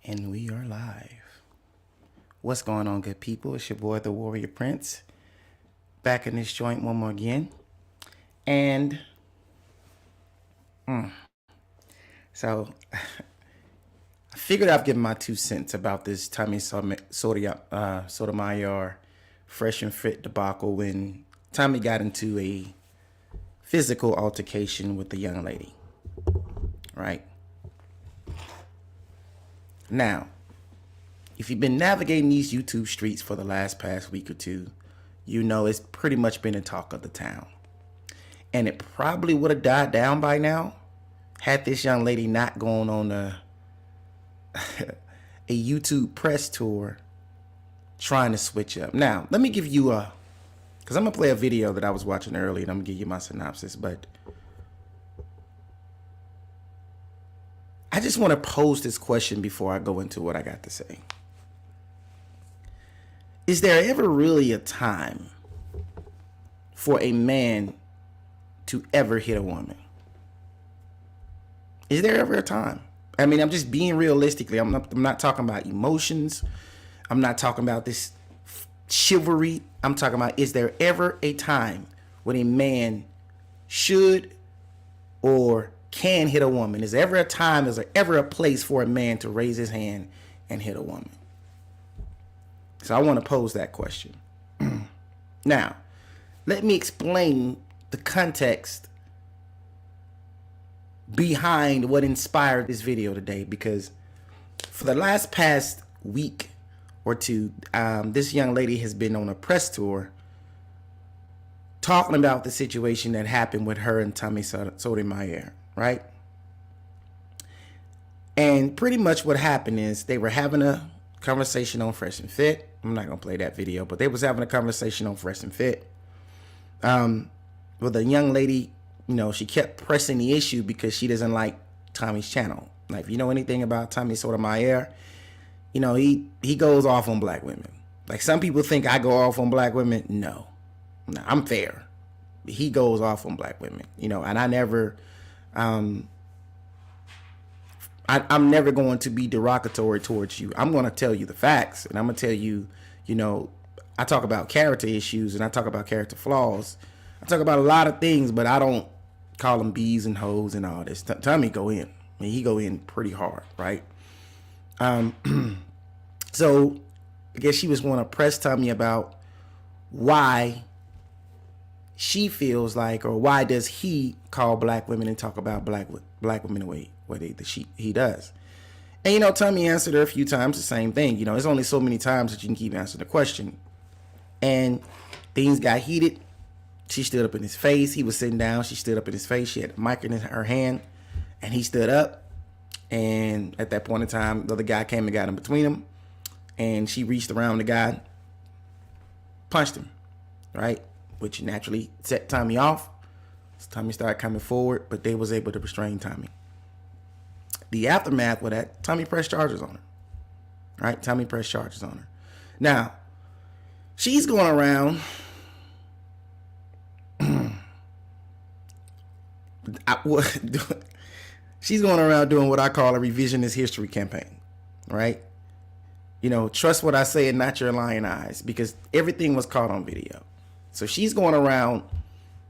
And we are live. What's going on, good people? It's your boy, the Warrior Prince, back in this joint one more again. And so I figured I'd give my 2 cents about this Sotomajor fresh and fit debacle when Tommy got into a physical altercation with the young lady. Right? Now, if you've been navigating these YouTube streets for the past week or two, you know it's pretty much been a talk of the town. And it probably would have died down by now had this young lady not gone on a YouTube press tour trying to switch up. Now, let me give you because I'm going to play a video that I was watching earlier and I'm going to give you my synopsis, but I just want to pose this question before I go into what I got to say. Is there ever really a time for a man to ever hit a woman? Is there ever a time? I mean, I'm just being realistically. I'm not talking about emotions. I'm not talking about this chivalry. I'm talking about, is there ever a time when a man should or can hit a woman? Is there ever a time, is there ever a place for a man to raise his hand and hit a woman? So I want to pose that question. Now, let me explain the context behind what inspired this video today, because for the past week or two, this young lady has been on a press tour talking about the situation that happened with her and Tommy Sotomajor, right? And pretty much what happened is they were having a conversation on Fresh and Fit. I'm not gonna play that video, but they was having a conversation on Fresh and Fit. Well, the young lady, you know, she kept pressing the issue because she doesn't like Tommy's channel. Like, if you know anything about Tommy Sotomajor, you know, he goes off on black women. Like, some people think I go off on black women. No, I'm fair. He goes off on black women, you know, and I never, I'm never going to be derogatory towards you. I'm going to tell you the facts, and I'm going to tell you, you know, I talk about character issues and I talk about character flaws. I talk about a lot of things, but I don't call them bees and hoes and all this. Tommy go in. I mean, he go in pretty hard, right? So I guess she was want to press Tommy about why she feels like, or why does he call black women and talk about black women the way he does. And, you know, Tommy answered her a few times the same thing. You know, there's only so many times that you can keep answering the question. And things got heated. She stood up in his face. He was sitting down. She stood up in his face. She had a mic in her hand, and he stood up. And at that point in time, the other guy came and got in between them, and she reached around the guy, punched him, right? Which naturally set Tommy off. So Tommy started coming forward, but they was able to restrain Tommy. The aftermath of that, Tommy pressed charges on her, right? Tommy pressed charges on her. Now, she's going around. She's going around doing what I call a revisionist history campaign, right? You know, trust what I say and not your lying eyes, because everything was caught on video. So she's going around,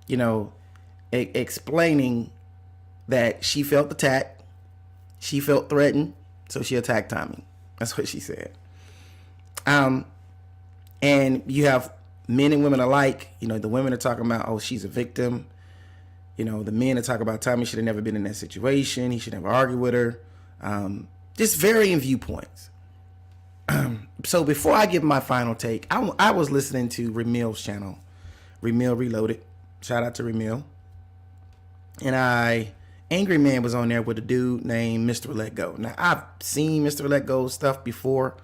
you know, explaining that she felt attacked, she felt threatened, so she attacked Tommy. That's what she said. And you have men and women alike. You know, the women are talking about, oh, she's a victim. You know, the men are talking about Tommy should have never been in that situation. He should never argue with her. Just varying viewpoints. So before I give my final take, I was listening to Remil's channel, Remil Reloaded. Shout out to Remil. And Angry Man was on there with a dude named Mr. Let Go. Now, I've seen Mr. Let Go's stuff before.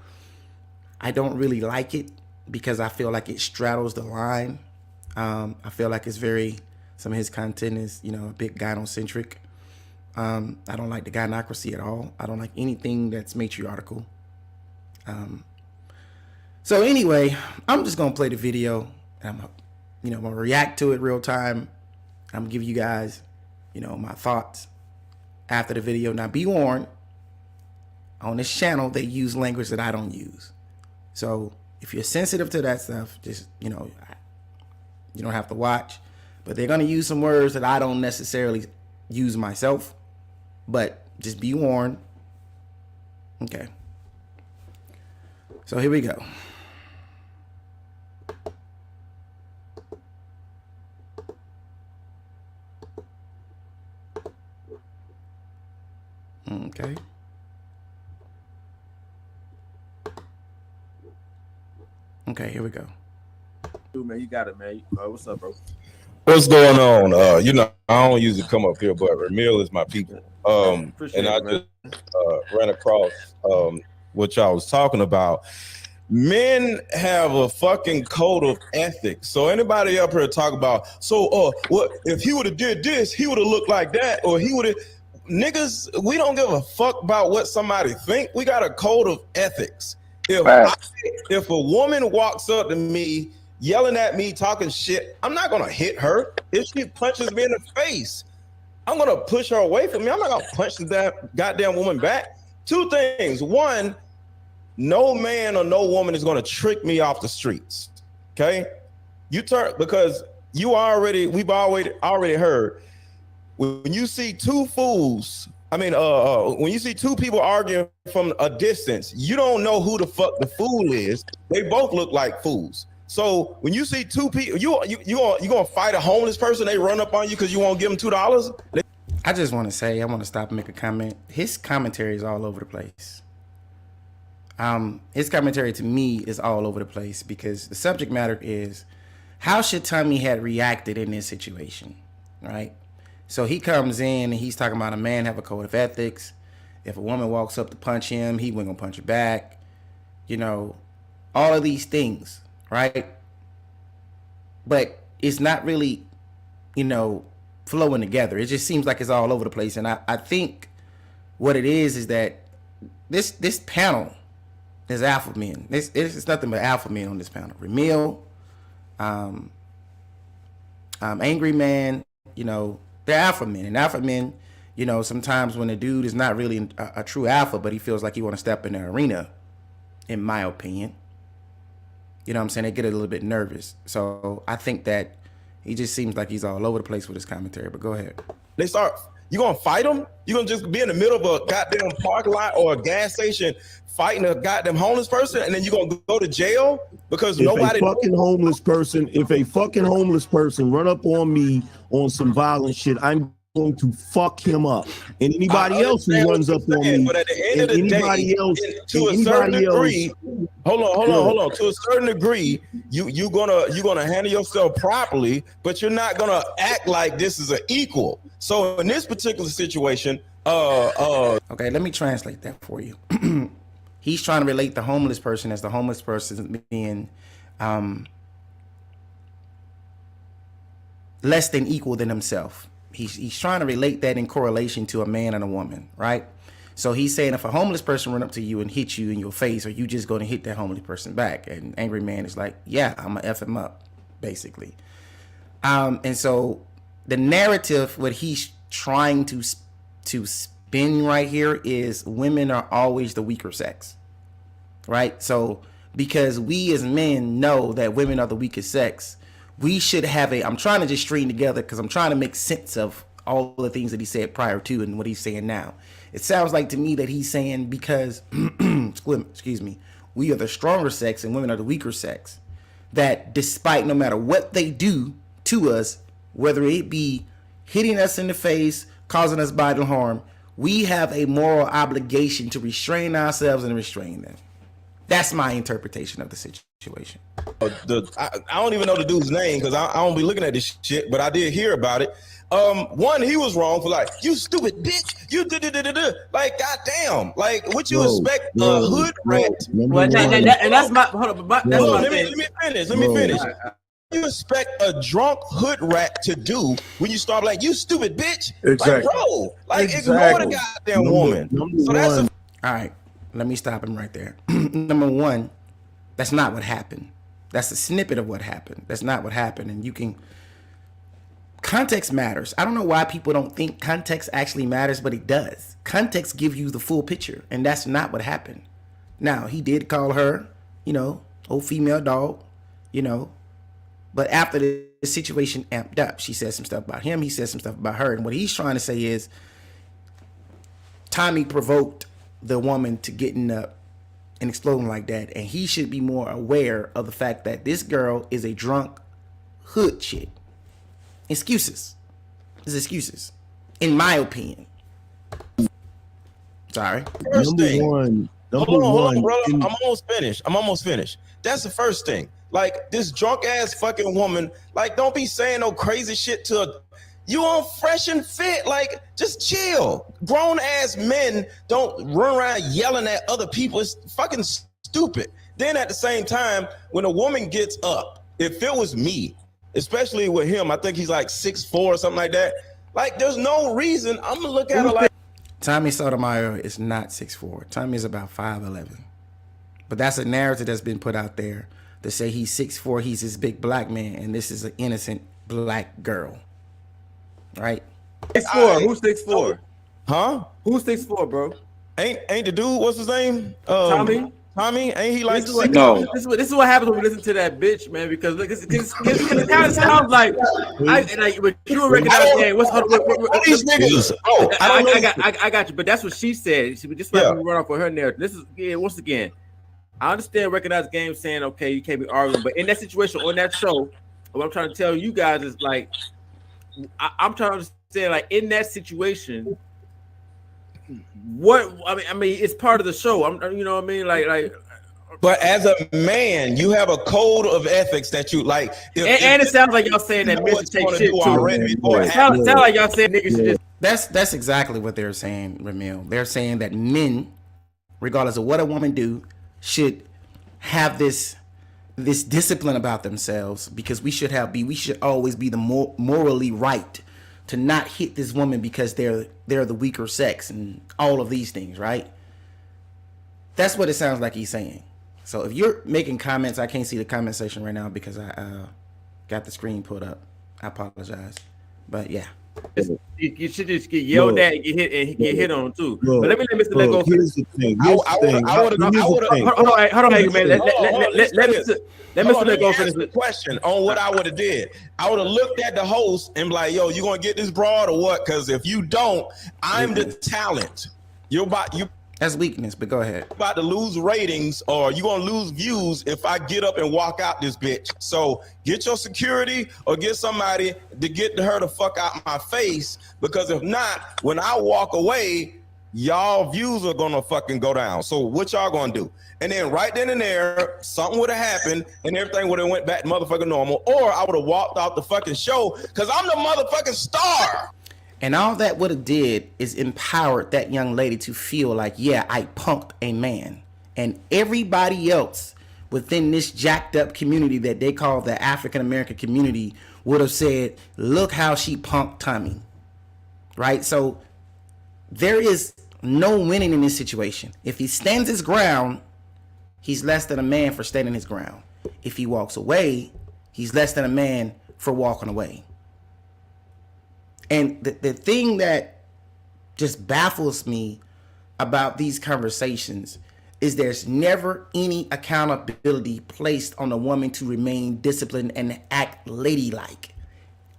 I don't really like it because I feel like it straddles the line. I feel like it's some of his content is, you know, a bit gynocentric. I don't like the gynocracy at all. I don't like anything that's matriarchal. So anyway, I'm just going to play the video, and I'm going to react to it real time. I'm going to give you guys, you know, my thoughts after the video. Now, be warned, on this channel, they use language that I don't use. So if you're sensitive to that stuff, just, you know, you don't have to watch. But they're going to use some words that I don't necessarily use myself. But just be warned. Okay. So here we go. Okay. Okay, here we go. Dude, man, you got it, man. What's up, bro? What's going on? You know, I don't usually come up here, but Ramil is my people. And I just ran across what y'all was talking about. Men have a fucking code of ethics. So anybody up here talk about, what if he would have did this, he would have looked like that, or he would have. Niggas, we don't give a fuck about what somebody think. We got a code of ethics. If a woman walks up to me yelling at me, talking shit, I'm not gonna hit her. If she punches me in the face, I'm gonna push her away from me. I'm not gonna punch that goddamn woman back. Two things. One, no man or no woman is gonna trick me off the streets. Okay? Because we've already heard, when you see two fools, when you see two people arguing from a distance, you don't know who the fuck the fool is. They both look like fools. So when you see two people, you gonna fight a homeless person? They run up on you because you won't give them $2. I just want to say, I want to stop and make a comment. His commentary is all over the place. His commentary to me is all over the place because the subject matter is how should Tommy had reacted in this situation, right? So he comes in and he's talking about a man have a code of ethics. If a woman walks up to punch him, he wasn't gonna punch her back. You know, all of these things, right? But it's not really, you know, flowing together. It just seems like it's all over the place. And I think what it is that this panel is alpha men. It's nothing but alpha men on this panel. Ramil, Angry Man, you know, they're alpha men. And alpha men, you know, sometimes when a dude is not really a true alpha, but he feels like he want to step in the arena, in my opinion, you know what I'm saying, they get a little bit nervous. So I think that he just seems like he's all over the place with his commentary. But go ahead. You gonna fight them? You gonna just be in the middle of a goddamn parking lot or a gas station fighting a goddamn homeless person, and then you gonna go to jail because if a fucking homeless person run up on me on some violent shit, I'm going to fuck him up. And anybody else who runs up on me, but at the end of the day, to a certain degree, hold on. To a certain degree, you're gonna handle yourself properly, but you're not gonna act like this is an equal. So in this particular situation, okay, let me translate that for you. He's trying to relate the homeless person as the homeless person being less than equal than himself. He's trying to relate that in correlation to a man and a woman, right? So he's saying if a homeless person run up to you and hit you in your face, are you just going to hit that homeless person back? And Angry Man is like, yeah, I'm gonna F him up, basically. And so the narrative, what he's trying to spin right here is women are always the weaker sex, right? So because we as men know that women are the weakest sex, we should have I'm trying to just string together because I'm trying to make sense of all the things that he said prior to and what he's saying now. It sounds like to me that he's saying because, excuse me, we are the stronger sex and women are the weaker sex, that despite no matter what they do to us, whether it be hitting us in the face, causing us bodily harm, we have a moral obligation to restrain ourselves and restrain them. That's my interpretation of the situation. I don't even know the dude's name because I don't be looking at this shit, but I did hear about it. One, he was wrong for like, you stupid bitch, you like, goddamn, like, what you expect a hood rat? Well, and that's my hold up, that's my let me finish. You expect a drunk hood rat to do when you start like, you stupid bitch? Exactly. Like, bro, like, ignore the goddamn woman. So that's all right. Let me stop him right there. Number one, that's not what happened. That's a snippet of what happened. That's not what happened. And you can context matters. I don't know why people don't think context actually matters, but it does. Context gives you the full picture, and that's not what happened. Now, he did call her, old female dog, but after the situation amped up, she said some stuff about him, he said some stuff about her, and what he's trying to say is Tommy provoked the woman to getting up and exploding like that, and he should be more aware of the fact that this girl is a drunk hood chick. Excuses. There's excuses, in my opinion. Sorry. First thing. Hold on, brother. In- I'm almost finished. That's the first thing. Like, this drunk ass fucking woman, like, don't be saying no crazy shit to her. You on Fresh and Fit, like, just chill. Grown ass men don't run around yelling at other people. It's fucking stupid. Then at the same time, when a woman gets up, if it was me, especially with him, I think he's like 6'4" or something like that. Like, there's no reason I'm gonna look at her like. Tommy Sotomajor is not 6'4". Tommy is about 5'11". But that's a narrative that's been put out there to say he's 6'4", he's this big black man, and this is an innocent black girl. Right? 6'4". Who's 6'4"? Huh? Who's 6'4", bro? Ain't the dude? What's his name? Tommy. Tommy? Ain't he like? This is what, No. This is what happens when we listen to that bitch, man. Because look, it kind of sounds like when you recognize game. What's These niggas? Oh, I got you. But that's what she said. She just let me run off with her narrative. This is once again. I understand recognized game saying okay, you can't be arguing, but in that situation on that show, what I'm trying to tell you guys is like, I'm trying to understand like in that situation. What I mean, it's part of the show. You know what I mean, like. But as a man, you have a code of ethics that you like. And it sounds like y'all saying that men should take shit too. It sounds like y'all saying niggas should just. That's exactly what they're saying, Ramil. They're saying that men, regardless of what a woman do, should have this discipline about themselves because we should always be the morally right to not hit this woman because they're the weaker sex and all of these things, right? That's what it sounds like he's saying. So if you're making comments, I can't see the comment section right now because I got the screen pulled up. I apologize, but yeah. You should just get yelled at and get hit on too. Bro, but let me Mr. Let go. Here's the thing. Hold on, let Mr. Let go finish the question on what I would have did. I would have looked at the host and be like, "Yo, you gonna get this broad or what? Because if you don't, I'm the talent. That's weakness, but go ahead. About to lose ratings or you gonna lose views if I get up and walk out this bitch. So get your security or get somebody to get her the fuck out my face, because if not, when I walk away, y'all views are gonna fucking go down. So what y'all gonna do? And then right then and there, something would have happened and everything would have went back to motherfucking normal, or I would have walked out the fucking show because I'm the motherfucking star. And all that would have did is empowered that young lady to feel like, yeah, I punked a man. And everybody else within this jacked up community that they call the African American community would have said, look how she punked Tommy. Right? So there is no winning in this situation. If he stands his ground, he's less than a man for standing his ground. If he walks away, he's less than a man for walking away. And the thing that just baffles me about these conversations is there's never any accountability placed on a woman to remain disciplined and act ladylike,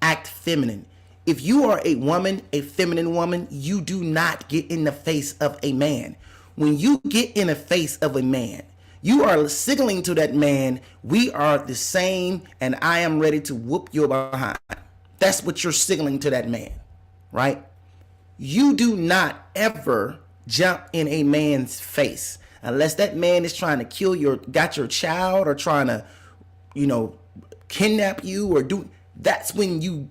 act feminine. If you are a woman, a feminine woman, you do not get in the face of a man. When you get in the face of a man, you are signaling to that man, we are the same and I am ready to whoop your behind. That's what you're signaling to that man, right? You do not ever jump in a man's face unless that man is trying to got your child or trying to, kidnap you or do. That's when you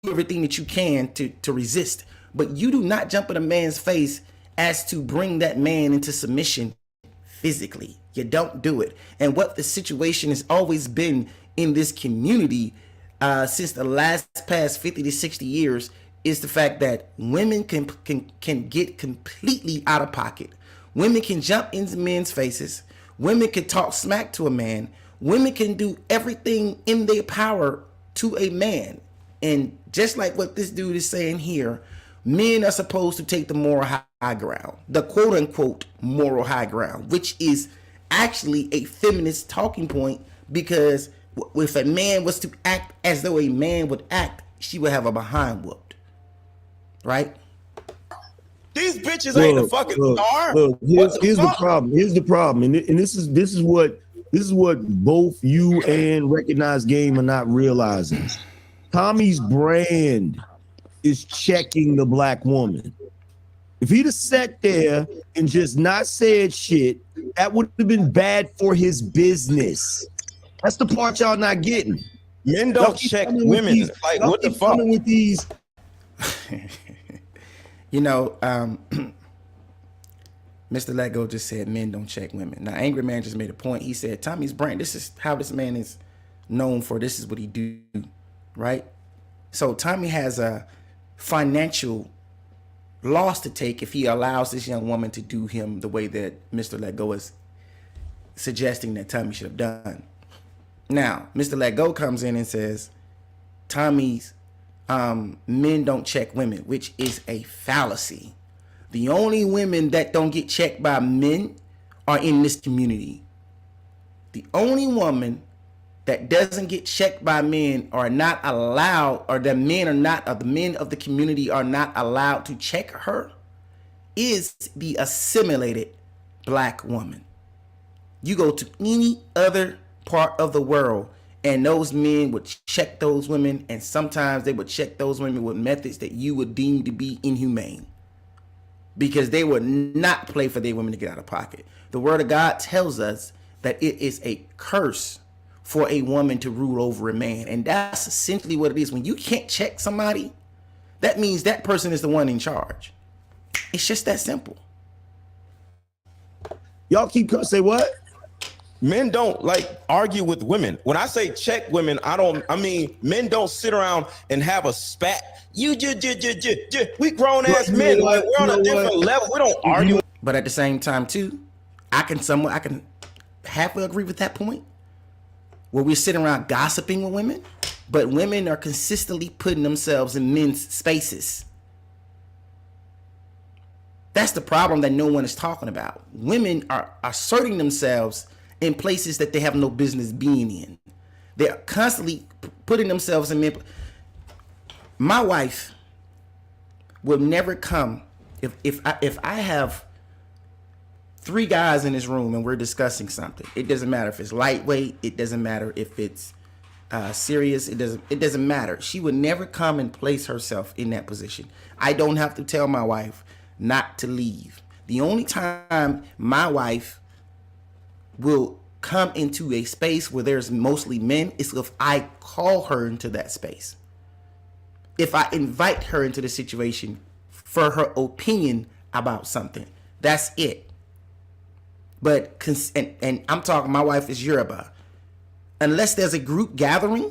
do everything that you can to resist. But you do not jump in a man's face as to bring that man into submission physically. You don't do it. And what the situation has always been in this community since the past 50 to 60 years is the fact that women can get completely out of pocket. Women can jump into men's faces. Women can talk smack to a man. Women can do everything in their power to a man. And just like what this dude is saying here, men are supposed to take the moral high ground, the quote unquote moral high ground, which is actually a feminist talking point, because if a man was to act as though a man would act, she would have a behind whooped. Right? These bitches ain't the fucking star. Look, here's the problem. Here's the problem. And this is what both you and Recognized Game are not realizing. Tommy's brand is checking the black woman. If he'd have sat there and just not said shit, that would have been bad for his business. That's the part y'all not getting. Men don't check women. Like, what the fuck? With these. You know, Mr. Lego just said men don't check women. Now, Angry Man just made a point. He said, Tommy's brand, this is how this man is known for. This is what he do, right? So Tommy has a financial loss to take if he allows this young woman to do him the way that Mr. Lego is suggesting that Tommy should have done. Now, Mr. Lego comes in and says, Tommy's men don't check women, which is a fallacy. The only women that don't get checked by men are in this community. The only woman that doesn't get checked by men are not allowed, or the men are not, or the men of the community are not allowed to check her, is the assimilated black woman. You go to any other part of the world and those men would check those women, and sometimes they would check those women with methods that you would deem to be inhumane, because they would not play for their women to get out of pocket. The word of God tells us that it is a curse for a woman to rule over a man. And that's essentially what it is. When you can't check somebody, that means that person is the one in charge. It's just that simple. Y'all keep say what? Men don't like argue with women. When I say check women, I mean men don't sit around and have a spat. We grown ass men, like we're on a different level. We don't argue. But at the same time too, I can halfway agree with that point, where we're sitting around gossiping with women, but women are consistently putting themselves in men's spaces. That's the problem that no one is talking about. Women are asserting themselves in places that they have no business being in. They're constantly putting themselves in men. My wife will never come if I have 3 guys in this room and we're discussing something. It doesn't matter if it's lightweight. It doesn't matter if it's serious. It doesn't matter. She would never come and place herself in that position. I don't have to tell my wife not to leave. The only time my wife will come into a space where there's mostly men is if I call her into that space. If I invite her into the situation for her opinion about something, that's it. But, and I'm talking, my wife is Yoruba. Unless there's a group gathering,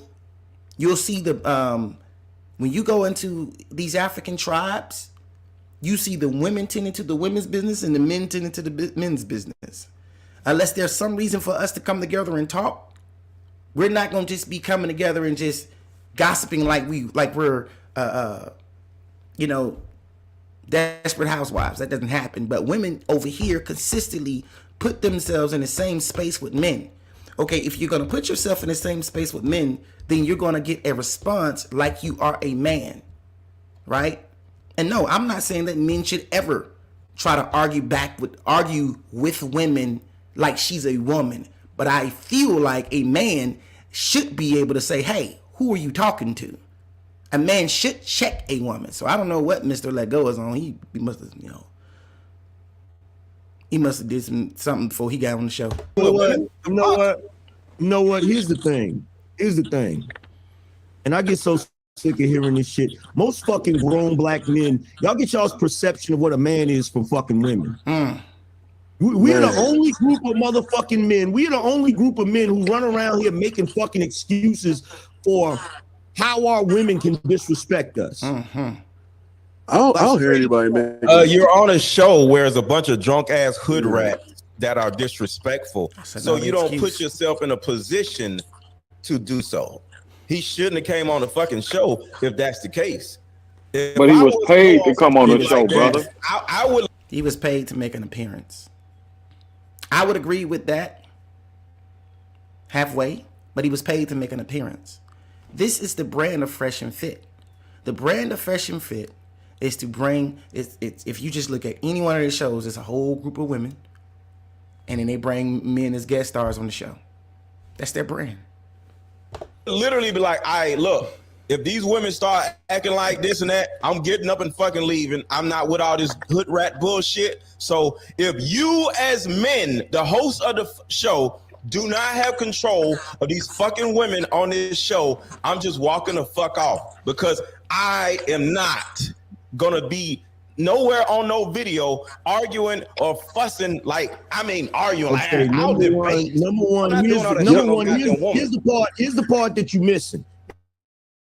you'll see when you go into these African tribes, you see the women tending to the women's business and the men tending to the men's business. Unless there's some reason for us to come together and talk, we're not going to just be coming together and just gossiping like we're desperate housewives. That doesn't happen. But women over here consistently put themselves in the same space with men. Okay, if you're going to put yourself in the same space with men, then you're going to get a response like you are a man, right? And no, I'm not saying that men should ever try to argue with women like she's a woman. But I feel like a man should be able to say, hey, who are you talking to? A man should check a woman. So I don't know what Mr. Let Go is on. He must have, he must have did something before he got on the show. You know what? Here's the thing. And I get so sick of hearing this shit. Most fucking grown black men, y'all get y'all's perception of what a man is from fucking women. We're the only group of motherfucking men. We're the only group of men who run around here making fucking excuses for how our women can disrespect us. I don't hear anybody, man. You're on a show where there's a bunch of drunk ass hood rats that are disrespectful. So you don't put yourself in a position to do so. he shouldn't have came on the fucking show if that's the case. But he was paid to come on the show, brother. I would. He was paid to make an appearance. I would agree with that halfway, but he was paid to make an appearance. This is the brand of Fresh and Fit. The brand of Fresh and Fit is to bring, it's if you just look at any one of the shows, it's a whole group of women, and then they bring men as guest stars on the show. That's their brand. Literally be like, all right, look, if these women start acting like this and that, I'm getting up and fucking leaving. I'm not with all this hood rat bullshit. So if you as men, the host of the show, do not have control of these fucking women on this show, I'm just walking the fuck off, because I am not gonna be nowhere on no video arguing or fussing arguing. Okay, like I'll debate. Number one, here's the part that you're missing.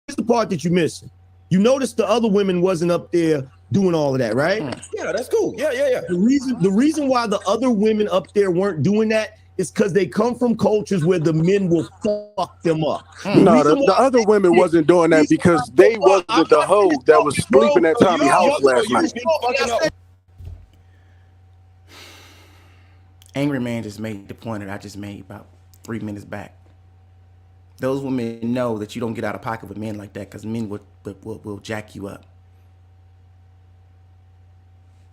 Here's the part that you're missing. You notice the other women wasn't up there doing all of that, right? Yeah, that's cool. Yeah. The reason why the other women up there weren't doing that is because they come from cultures where the men will fuck them up. No, the other women wasn't doing that because they wasn't the hoe that was sleeping at Tommy house last night. Angry Man just made the point that I just made about 3 minutes back. Those women know that you don't get out of pocket with men like that, because men will jack you up.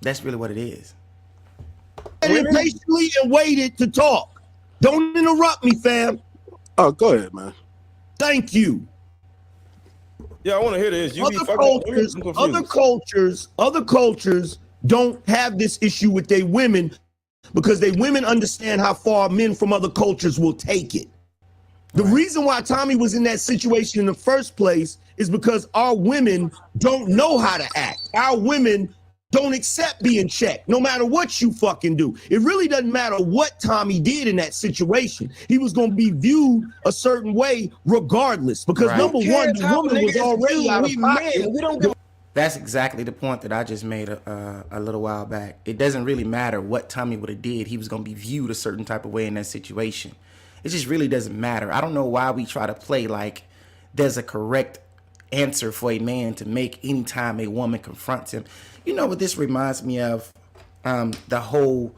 That's really what it is. And patiently and waited to talk. Don't interrupt me, fam. Oh, go ahead, man. Thank you. Yeah, I want to hear this. Other cultures don't have this issue with their women because they women understand how far men from other cultures will take it. The reason why Tommy was in that situation in the first place is because our women don't know how to act. Our women don't accept being checked, no matter what you fucking do. It really doesn't matter what Tommy did in that situation. He was going to be viewed a certain way regardless, because number one, the woman was already out of pocket. That's exactly the point that I just made a little while back. It doesn't really matter what Tommy would have did. He was going to be viewed a certain type of way in that situation. It just really doesn't matter. I don't know why we try to play like there's a correct answer for a man to make anytime a woman confronts him. You know what this reminds me of? The whole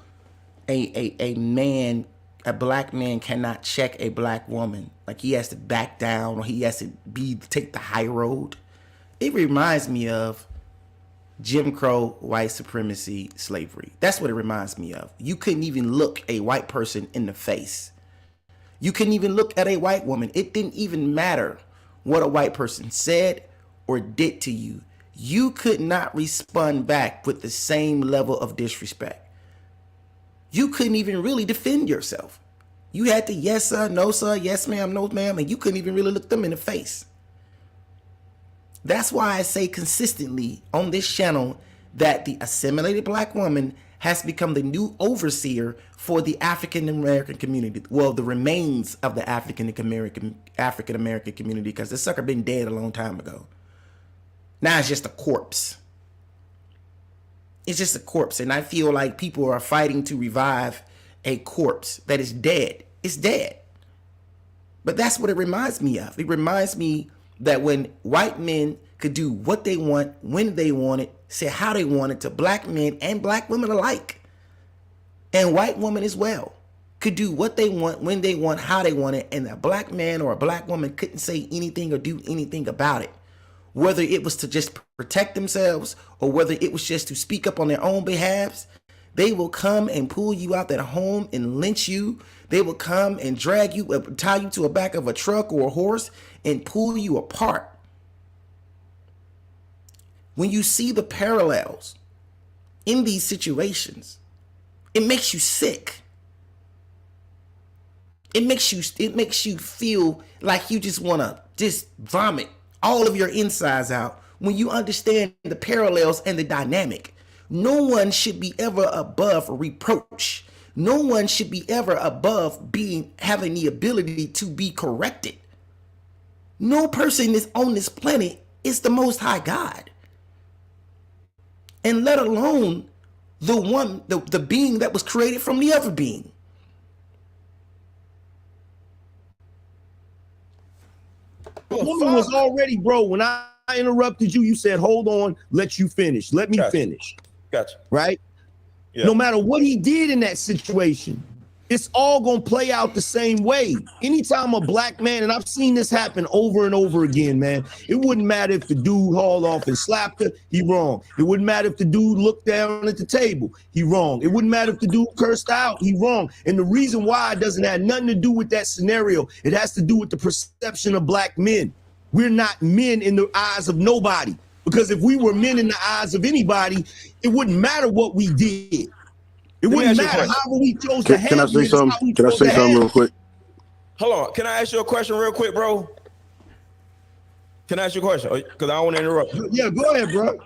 a black man cannot check a black woman. Like he has to back down, or he has to take the high road. It reminds me of Jim Crow, white supremacy, slavery. That's what it reminds me of. You couldn't even look a white person in the face. You couldn't even look at a white woman. It didn't even matter what a white person said or did to you. You could not respond back with the same level of disrespect. You couldn't even really defend yourself. You had to yes sir, no sir, yes ma'am, no ma'am, and you couldn't even really look them in the face. That's why I say consistently on this channel that the assimilated black woman has become the new overseer for the African American community. Well, the remains of the African American community, because this sucker been dead a long time ago. Now it's just a corpse. It's just a corpse, and I feel like people are fighting to revive a corpse that is dead. It's dead. But that's what it reminds me of. It reminds me that when white men could do what they want, when they want it, say how they want it to black men and black women alike, and white women as well, could do what they want, when they want, how they want it, and a black man or a black woman couldn't say anything or do anything about it. Whether it was to just protect themselves or whether it was just to speak up on their own behalves, they will come and pull you out that home and lynch you. They will come and drag you, tie you to the back of a truck or a horse and pull you apart. When you see the parallels in these situations, it makes you sick. It makes you feel like you just want to just vomit all of your insides out when you understand the parallels and the dynamic. No one should be ever above reproach. No one should be ever above having the ability to be corrected. No person is on this planet is the Most High God. And let alone the being that was created from the other being. woman was already, bro. When I interrupted you, you said, "Hold on, let you finish. Let me finish." Gotcha. Right? Yeah. No matter what he did in that situation, it's all gonna play out the same way. Anytime a black man, and I've seen this happen over and over again, man. It wouldn't matter if the dude hauled off and slapped her, he wrong. It wouldn't matter if the dude looked down at the table, he wrong. It wouldn't matter if the dude cursed out, he wrong. And the reason why it doesn't have nothing to do with that scenario. It has to do with the perception of black men. We're not men in the eyes of nobody. Because if we were men in the eyes of anybody, it wouldn't matter what we did. It wouldn't matter how we chose to handle it. Can I say something real quick? Hold on. Can I ask you a question real quick, bro? Can I ask you a question? Because I don't want to interrupt you. Yeah, go ahead, bro.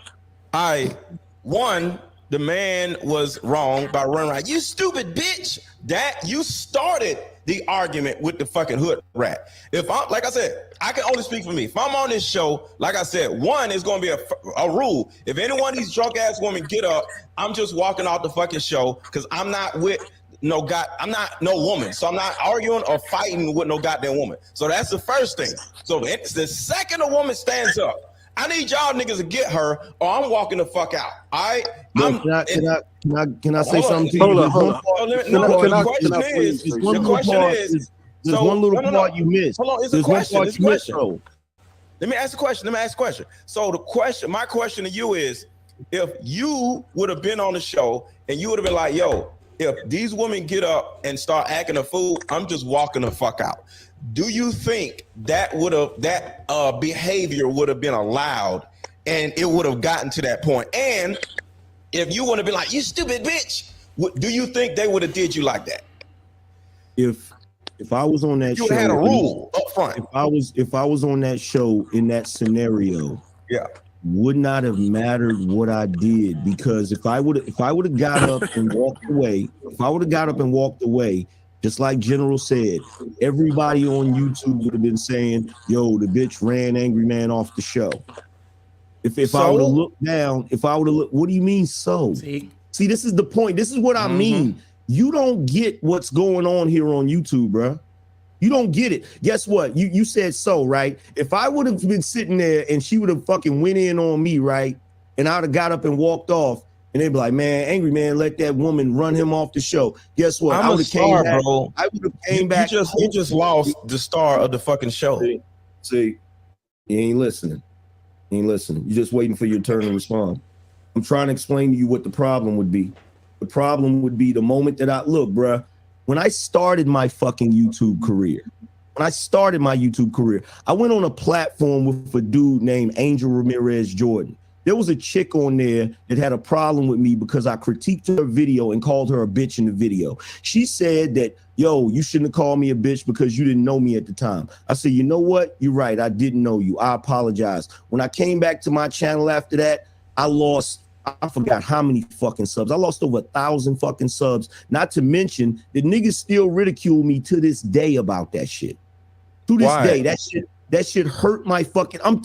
One, the man was wrong by running around. You stupid bitch. That you started the argument with the fucking hood rat. If I'm, like I said, I can only speak for me. If I'm on this show, like I said, one is going to be a rule. If any one of these drunk ass women get up, I'm just walking off the fucking show because I'm not with I'm not no woman. So I'm not arguing or fighting with no goddamn woman. So that's the first thing. So it's the second a woman stands up, I need y'all niggas to get her, or I'm walking the fuck out. All right. Can I say something to you? Hold on. The question is, there's one little part you missed. Hold on, it's a question. It's a question. Let me ask a question. So my question to you is, if you would have been on the show and you would have been like, yo, if these women get up and start acting a fool, I'm just walking the fuck out. Do you think that behavior would have been allowed and it would have gotten to that point? And if you would have been like, you stupid bitch, do you think they would have did you like that? If I was on that show, you had a rule up front. If I was on that show in that scenario, would not have mattered what I did, because if I would have got up and walked away, just like General said, everybody on YouTube would have been saying, yo, the bitch ran Angry Man off the show. If I would have looked down, what do you mean so? See, this is the point. This is what I mean. You don't get what's going on here on YouTube, bro. You don't get it. Guess what? You said so, right? If I would have been sitting there and she would have fucking went in on me, right? And I would have got up and walked off, and they'd be like, man, Angry Man let that woman run him off the show. Guess what? I would have came back, bro. I would have came back. You just lost the star of the fucking show. See, you ain't listening. You're just waiting for your turn to respond. I'm trying to explain to you what the problem would be. The problem would be the moment that look, bruh, when I started my fucking YouTube career, I went on a platform with a dude named Angel Ramirez Jordan. There was a chick on there that had a problem with me because I critiqued her video and called her a bitch in the video. She said that, yo, you shouldn't have called me a bitch because you didn't know me at the time. I said, you know what? You're right. I didn't know you. I apologize. When I came back to my channel after that, I forgot how many fucking subs. I lost over 1,000 fucking subs. Not to mention the niggas still ridicule me to this day about that shit. To this day, that shit hurt my fucking. I'm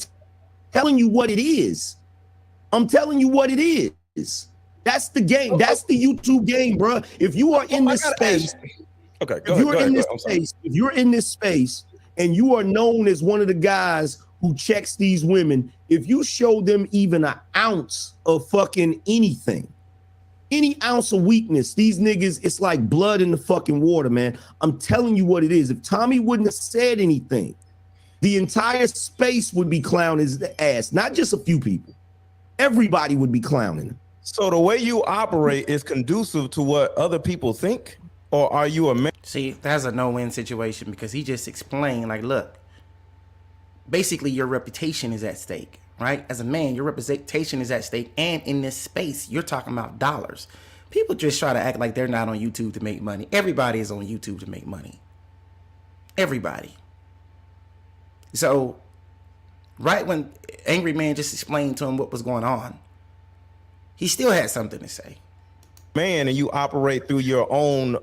telling you what it is. That's the game. That's the YouTube game, bro. If you are in this space, if you're in this space and you are known as one of the guys who checks these women, if you show them even an ounce of fucking anything, any ounce of weakness, these niggas, it's like blood in the fucking water, man. I'm telling you what it is. If Tommy wouldn't have said anything, the entire space would be clowning his ass. Not just a few people. Everybody would be clowning him. So the way you operate is conducive to what other people think? Or are you a man? See, that's a no-win situation, because he just explained, like, look, basically your reputation is at stake, right? As a man, your representation is at stake. And in this space, you're talking about dollars. People just try to act like they're not on YouTube to make money. Everybody is on YouTube to make money. Everybody. So, right when Angry Man just explained to him what was going on, he still had something to say. man and you operate through your own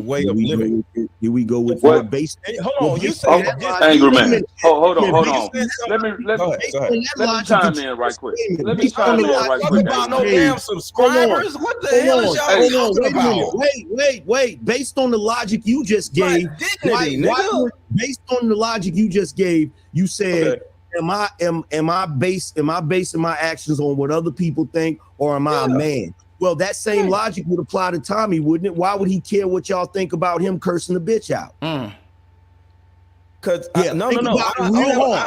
way of living. Here we go with What? base. Hold on, you said Angry man. Hold on. you Let me go ahead. chime in right quick. Let me chime in right quick. About no damn subscribers. What the hell is y'all talking about? Wait. Based on the logic you just gave, based on the logic you just gave, you said, am I basing my actions on what other people think, or am I a man? Well, that same logic would apply to Tommy, wouldn't it? Why would he care what y'all think about him cursing the bitch out? Because no. I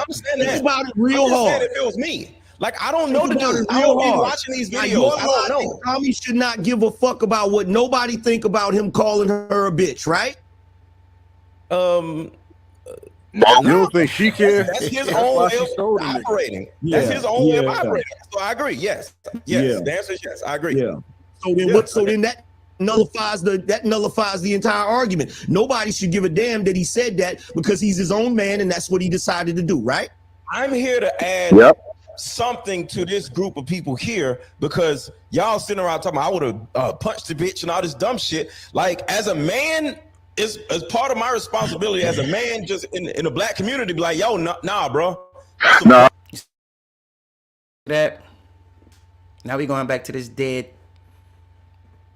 understand that. Think about it real hard. If it was me, like I don't know the dude. I don't don't be watching these videos. Now, I don't know. Tommy should not give a fuck about what nobody think about him calling her a bitch, right? You don't think she cares? That's his own way of operating. That's his own way of operating. So I agree. Yes. The answer is yes. I agree. Yeah. So then that nullifies the entire argument. Nobody should give a damn that he said that because he's his own man and that's what he decided to do, right? I'm here to add something to this group of people here because y'all sitting around talking about I would have punched the bitch and all this dumb shit. Like as a man, as part of my responsibility as a man, just in the black community, be like, yo, nah, bro. That now we going back to this dead,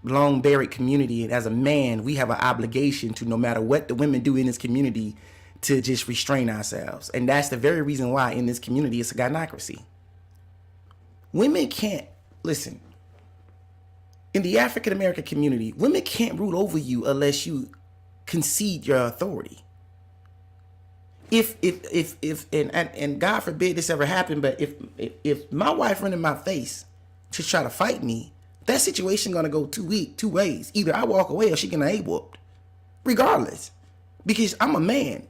long buried community. And as a man, we have an obligation to, no matter what the women do in this community, to just restrain ourselves. And that's the very reason why in this community it's a gynocracy. Women can't listen. In the African American community, women can't rule over you unless you concede your authority. If God forbid this ever happened, but if my wife run in my face to try to fight me, that situation gonna go two ways. Either I walk away or she gonna get whooped, regardless, because I'm a man,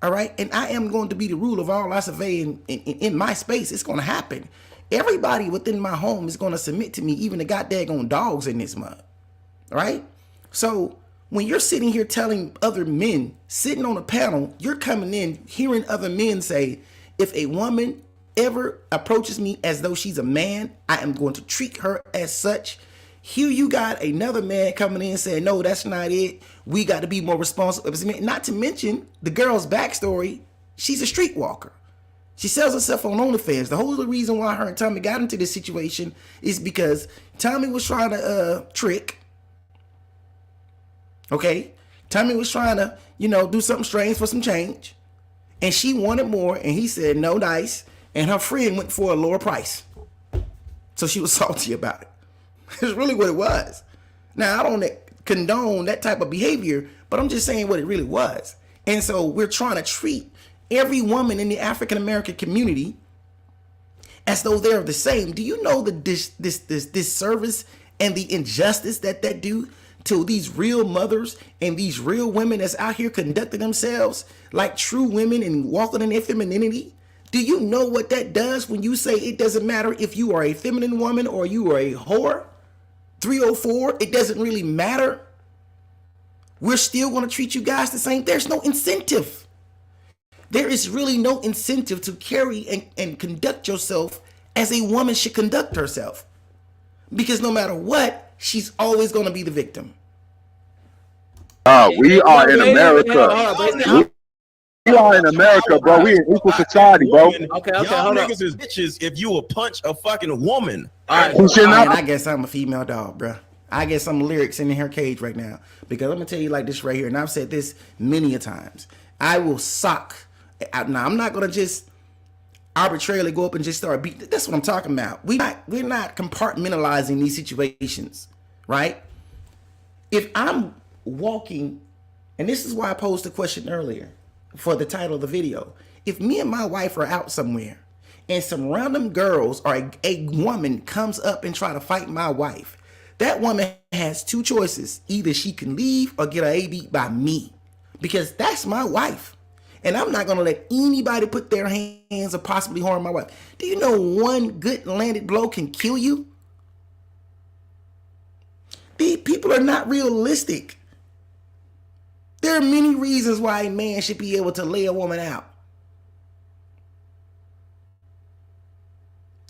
all right, and I am going to be the rule of all I survey in my space. It's gonna happen. Everybody within my home is gonna submit to me, even the goddamn dogs in this mud, right? So when you're sitting here telling other men, sitting on a panel, you're coming in hearing other men say, if a woman ever approaches me as though she's a man, I am going to treat her as such. Here you got another man coming in saying, no, that's not it. We got to be more responsible. Not to mention the girl's backstory. She's a streetwalker. She sells herself on OnlyFans. The whole reason why her and Tommy got into this situation is because Tommy was trying to trick. Okay, Tommy was trying to, do something strange for some change, and she wanted more, and he said no dice, and her friend went for a lower price, so she was salty about it. It's really what it was. Now I don't condone that type of behavior, but I'm just saying what it really was. And so we're trying to treat every woman in the African American community as though they're the same. Do you know the disservice and the injustice that do to these real mothers and these real women that's out here conducting themselves like true women and walking in their femininity? Do you know what that does when you say it doesn't matter if you are a feminine woman or you are a whore? 304, it doesn't really matter. We're still going to treat you guys the same. There's no incentive. There is really no incentive to carry and conduct yourself as a woman should conduct herself. Because no matter what, she's always going to be the victim. We are in America. We are in America, bro. We in equal society, bro. Okay, y'all niggas is bitches if you will punch a fucking woman. All right, I guess I'm a female dog, bro. I get some lyrics in her cage right now. Because I'm going to tell you like this right here, and I've said this many a times. I will sock. Now, I'm not going to just arbitrarily go up and just start beating. That's what I'm talking about. We're not compartmentalizing these situations, right? If I'm walking, and this is why I posed the question earlier for the title of the video. If me and my wife are out somewhere and some random girls or a woman comes up and try to fight my wife, that woman has two choices. Either she can leave or get her A beat by me, because that's my wife. And I'm not going to let anybody put their hands or possibly harm my wife. Do you know one good landed blow can kill you? These people are not realistic. There are many reasons why a man should be able to lay a woman out.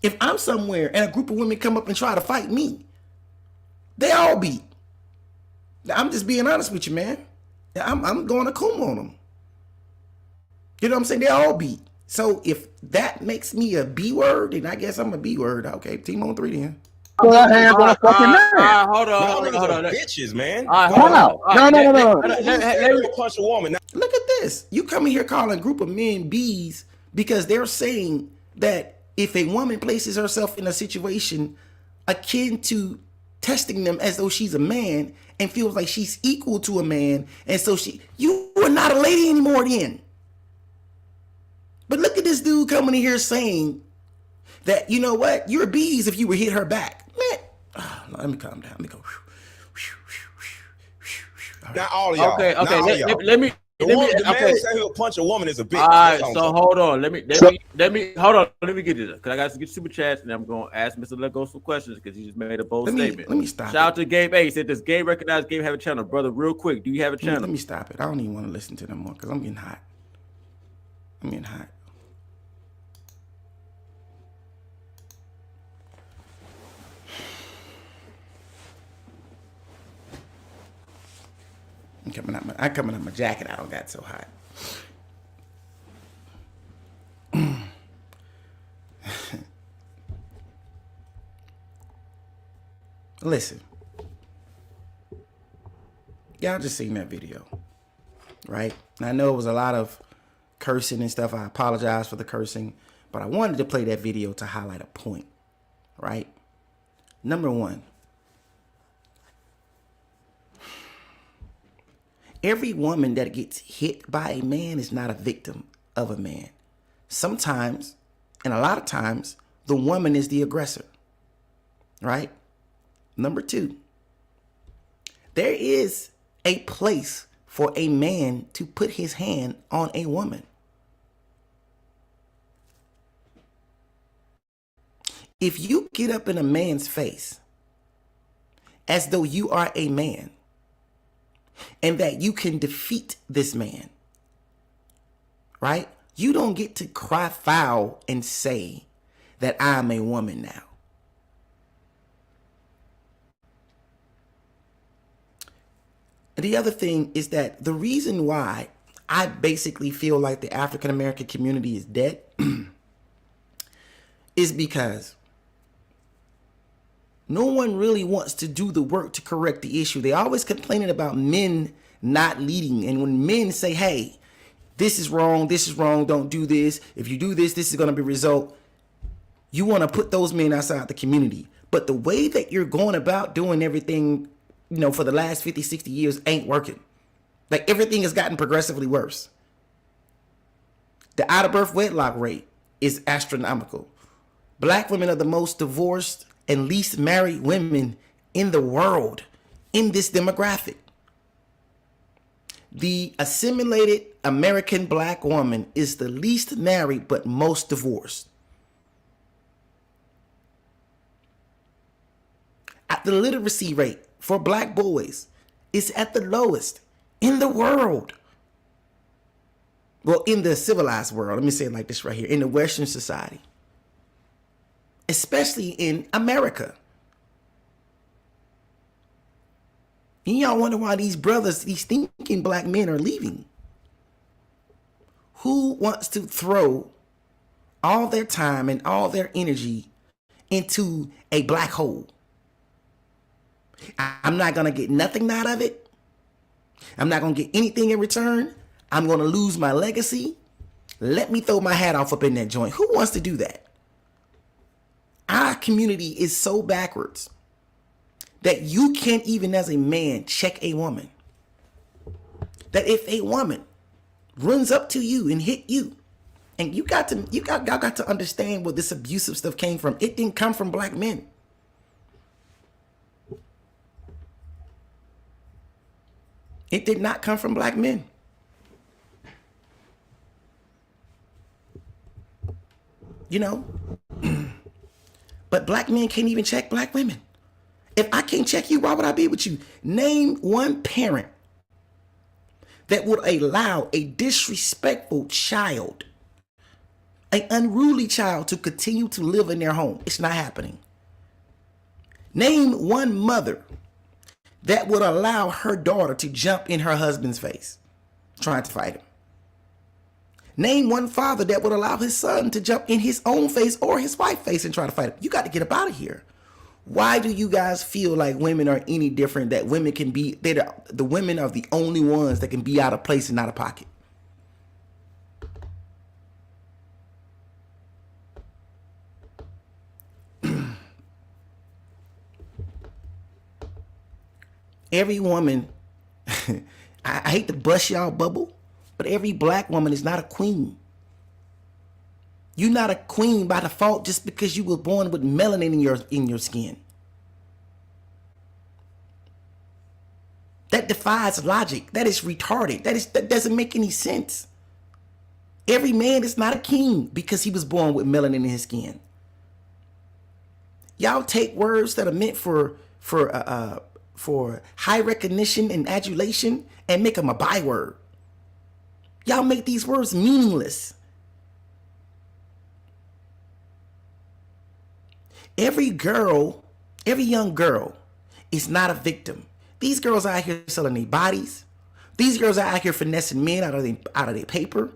If I'm somewhere and a group of women come up and try to fight me, they all beat. I'm just being honest with you, man. I'm going to Kuma on them. You know what I'm saying? They all beat. So if that makes me a B word, then I guess I'm a B word. Okay, team on 3 then. Put our hands on a fucking man. Hold on. Bitches, man. Wow. No. Let me punch a woman. Look at this. You come in here calling a group of men B's because they're saying that if a woman places herself in a situation akin to testing them as though she's a man and feels like she's equal to a man, and so you are not a lady anymore then. But look at this dude coming in here saying that, you know what, you're B's if you would hit her back. Man, let me calm down. Let me go. Not all of y'all. Okay. Let me. The man say he'll punch a woman is a bitch. All right, so hold on. Let me hold on. Let me get this because I got to get super chats and I'm going to ask Mr. Lego some questions because he just made a bold statement. Let me stop. Shout out to Gabe A. He said, "Does Gabe recognize Gabe have a channel, brother? Real quick, do you have a channel?" Let me stop it. I don't even want to listen to them more because I'm getting hot. I'm coming out my jacket. I don't got so hot. Listen, y'all just seen that video, right? And I know it was a lot of cursing and stuff. I apologize for the cursing, but I wanted to play that video to highlight a point, right? Number one, every woman that gets hit by a man is not a victim of a man. Sometimes, and a lot of times, the woman is the aggressor, right? Number two, there is a place for a man to put his hand on a woman. If you get up in a man's face as though you are a man and that you can defeat this man, right? You don't get to cry foul and say that I'm a woman now. The other thing is that the reason why I basically feel like the African American community is dead is because no one really wants to do the work to correct the issue. They always complaining about men not leading. And when men say, hey, this is wrong, don't do this. If you do this, this is going to be a result. You want to put those men outside the community. But the way that you're going about doing everything, you know, for the last 50, 60 years ain't working. Like everything has gotten progressively worse. The out of birth wedlock rate is astronomical. Black women are the most divorced and least married women in the world in this demographic. The assimilated American black woman is the least married but most divorced. The literacy rate for black boys is at the lowest in the world. Well, in the civilized world, let me say it like this right here, in the Western society, especially in America. And y'all wonder why these brothers, these thinking black men are leaving. Who wants to throw all their time and all their energy into a black hole? I'm not going to get nothing out of it. I'm not going to get anything in return. I'm going to lose my legacy. Let me throw my hat off up in that joint. Who wants to do that? Our community is so backwards that you can't even as a man check a woman. That if a woman runs up to you and hit you, and y'all got to understand where this abusive stuff came from. It didn't come from black men. It did not come from black men. You know, but black men can't even check black women. If I can't check you, why would I be with you? Name one parent that would allow a disrespectful child, an unruly child, to continue to live in their home. It's not happening. Name one mother that would allow her daughter to jump in her husband's face trying to fight him? Name one father that would allow his son to jump in his own face or his wife's face and try to fight him. You got to get up out of here. Why do you guys feel like women are any different? That women can be, the women are the only ones that can be out of place and out of pocket. Every woman, I hate to bust y'all bubble, but every black woman is not a queen. You're not a queen by default just because you were born with melanin in your skin. That defies logic. That is retarded. That doesn't make any sense. Every man is not a king because he was born with melanin in his skin. Y'all take words that are meant for high recognition and adulation and make them a byword. Y'all make these words meaningless. Every young girl is not a victim. These girls are out here selling their bodies. These girls are out here finessing men out of their paper.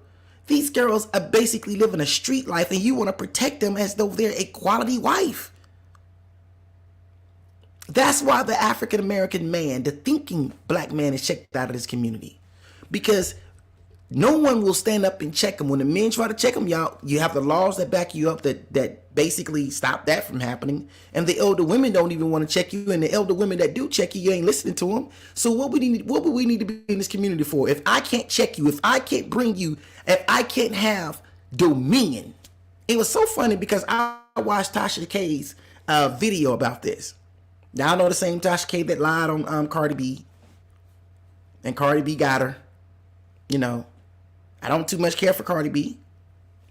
These girls are basically living a street life, and you want to protect them as though they're a quality wife. That's why the African American man, the thinking black man, is checked out of this community, because no one will stand up and check them. When the men try to check them, y'all, you have the laws that back you up that basically stop that from happening. And the elder women don't even want to check you. And the elder women that do check you, you ain't listening to them. So what would we need to be in this community for? If I can't check you, if I can't bring you, if I can't have dominion. It was so funny because I watched Tasha K's video about this. Now I know the same Tasha K that lied on Cardi B. And Cardi B got her. You know, I don't too much care for Cardi B,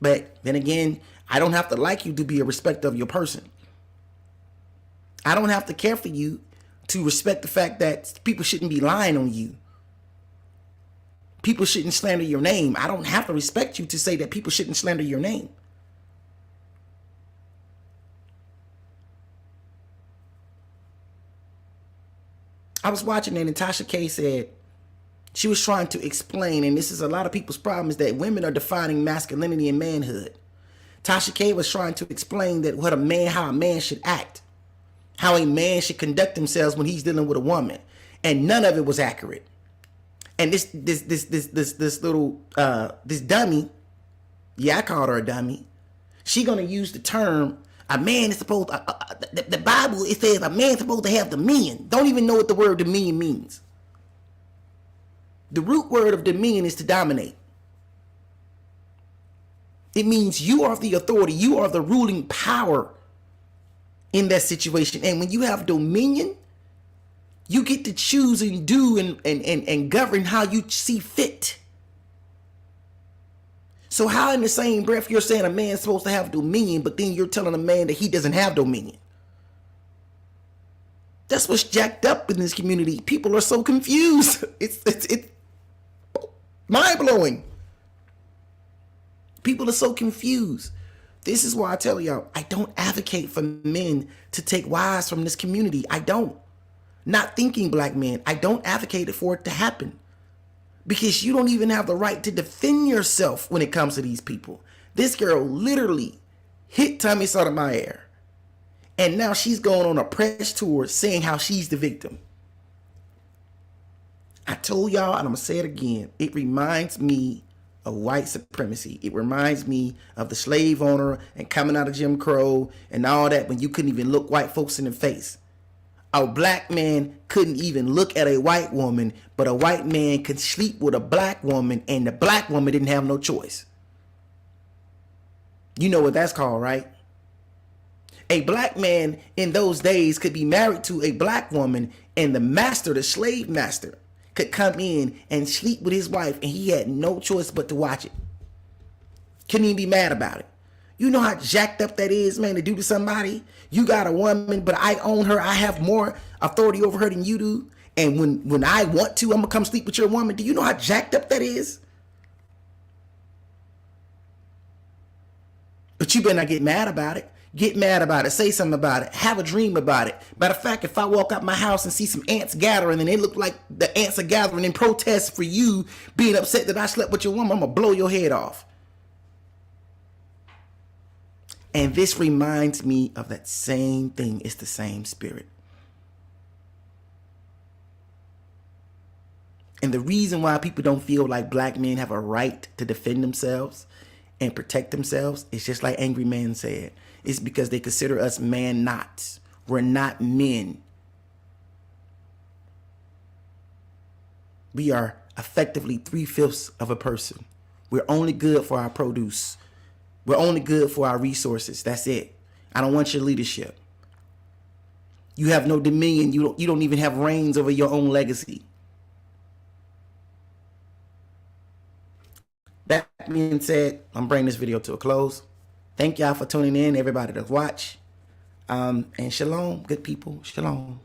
but then again, I don't have to like you to be a respecter of your person. I don't have to care for you to respect the fact that people shouldn't be lying on you. People shouldn't slander your name. I don't have to respect you to say that people shouldn't slander your name. I was watching it and Tasha K said, she was trying to explain, and this is a lot of people's problem, is that women are defining masculinity and manhood. Tasha K was trying to explain that how a man should act, how a man should conduct himself when he's dealing with a woman, and none of it was accurate. And this dummy, yeah, I called her a dummy. She gonna use the term a man is supposed. The Bible, it says a man's supposed to have dominion. Don't even know what the word dominion means. The root word of dominion is to dominate. It means you are the authority. You are the ruling power in that situation. And when you have dominion, you get to choose and do and govern how you see fit. So how in the same breath you're saying a man's supposed to have dominion, but then you're telling a man that he doesn't have dominion? That's what's jacked up in this community. People are so confused. It's mind-blowing. People are so confused. This is why I tell y'all, I don't advocate for men to take wives from this community. I don't. Not thinking black men. I don't advocate for it to happen. Because you don't even have the right to defend yourself when it comes to these people. This girl literally hit Tommy Sotomajor. And now she's going on a press tour saying how she's the victim. I told y'all, and I'm going to say it again, it reminds me of white supremacy. It reminds me of the slave owner and coming out of Jim Crow and all that, when you couldn't even look white folks in the face. A black man couldn't even look at a white woman, but a white man could sleep with a black woman, and the black woman didn't have no choice. You know what that's called, right? A black man in those days could be married to a black woman, and the master, the slave master, could come in and sleep with his wife, and he had no choice but to watch it. Couldn't even be mad about it. You know how jacked up that is, man, to do to somebody? You got a woman, but I own her. I have more authority over her than you do. And when I want to, I'm going to come sleep with your woman. Do you know how jacked up that is? But you better not get mad about it. Get mad about it. Say something about it. Have a dream about it. Matter of fact, if I walk out my house and see some ants gathering and they look like the ants are gathering in protest for you being upset that I slept with your woman, I'm going to blow your head off. And this reminds me of that same thing. It's the same spirit. And the reason why people don't feel like black men have a right to defend themselves and protect themselves is just like Angry Man said. It's because they consider us man-nots. We're not men. We are effectively 3/5 of a person. We're only good for our produce. We're only good for our resources. That's it. I don't want your leadership. You have no dominion. You don't even have reins over your own legacy. That being said, I'm bringing this video to a close. Thank y'all for tuning in, everybody that's watch. And shalom, good people. Shalom.